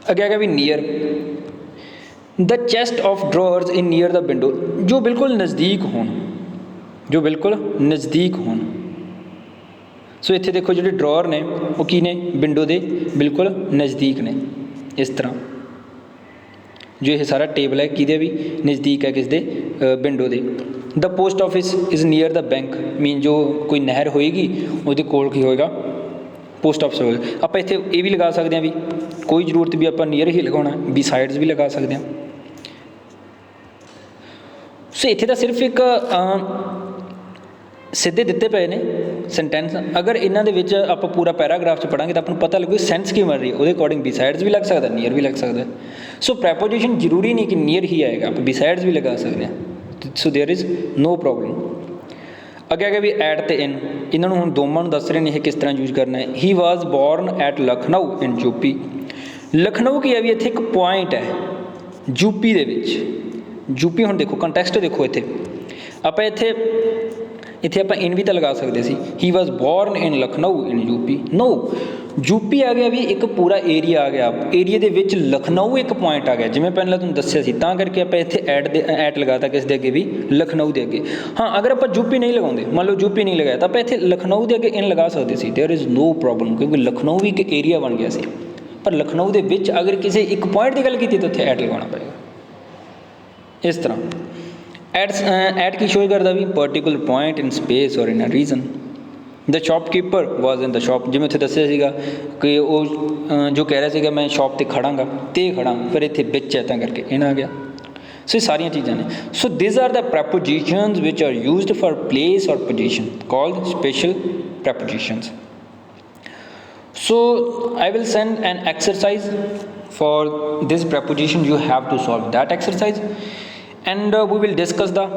[SPEAKER 1] अगे आ गया भी near. The chest of drawers in near the window, जो बिल्कुल नज़दीक होन, जो बिल्कुल नज़दीक होन। सो इत्थे देखो जो ड्रॉअर ने वो की ने विंडो के बिल्कुल नज़दीक ने। इस तरह जो ये सारा टेबल है कि भी नज़दीक है किस दे, विंडो के। The post office is near the bank, mean जो कोई नहर होएगी वो कोल की होएगा, पोस्ट ऑफिस होएगा। आप इत्थे ये भी लगा सकते हैं भी, कोई जरूरत भी आप नीयर ही लगाना, बी साइड्स भी लगा सकते हैं। सो इत्थे तो सिर्फ एक सीधे दिते पे ने सेंटेंस। अगर इन्हों के आप पूरा पैराग्राफ च पढ़ांगे तो आपको पता लगू सेंस की मर रही है, वो अकॉर्डिंग बी साइड्स भी लग सकता है, नीयर भी लग सकता है। सो प्रैपोजिशन जरूरी नहीं कि नीयर ही आएगा, आप बी साइड्स भी लगा सकते हैं। So there is no problem. अगे अगे भी एट तो इन, इन्होंने हम दोवां दस रहे हैं किस तरह यूज करना है। ही was born at Lucknow in UP. Lucknow की है भी इत्थे एक पॉइंट है यूपी दे विच। यूपी हम देखो कंटैक्सट देखो इत्थे आप इत्थे आप इन भी तो लगा सकते सी। He was born in Lucknow in UP. No, UP आ गया भी एक पूरा एरिया आ गया, एरिए दे विच लखनऊ एक पॉइंट आ गया। जिमें पहले तुहानूं दस्सिया सी, तां करके आप इत्थे ऐट लगाता किस दे अगे भी, लखनऊ के अगे। हाँ अगर आप यूपी नहीं लगाते, मान लो यूपी नहीं लगाया तो आप इत्थे लखनऊ के अगे इन लगा सकते सी। देयर इज़ नो प्रॉब्लम, क्योंकि लखनऊ भी एक एरिया बन गया सी। पर लखनऊ के विच अगर किसी एक पॉइंट की गल की तो उत्थे ऐट लगाना पएगा। इस तरह एट की शो करता भी पर्टिकुलर पॉइंट इन स्पेस और in a region. The shopkeeper was in the shop, जिमें उत्थे दस्सिया सीगा कि वो जो कह रहा सीगा मैं शॉप ते खड़ांगा ते खड़ा, पर इत्थे बिच है तां करके इन आ गया। सो ये सारियां चीज़ां ने। So this are the prepositions which are used for place और position called spatial prepositions. So I will send an exercise for this preposition. You have to solve that exercise, and we will discuss the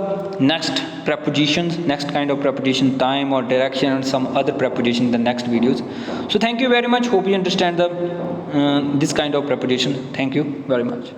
[SPEAKER 1] next prepositions, next kind of preposition, time or direction, and some other preposition in the next videos. So thank you very much. Hope you understand the this kind of preposition. Thank you very much.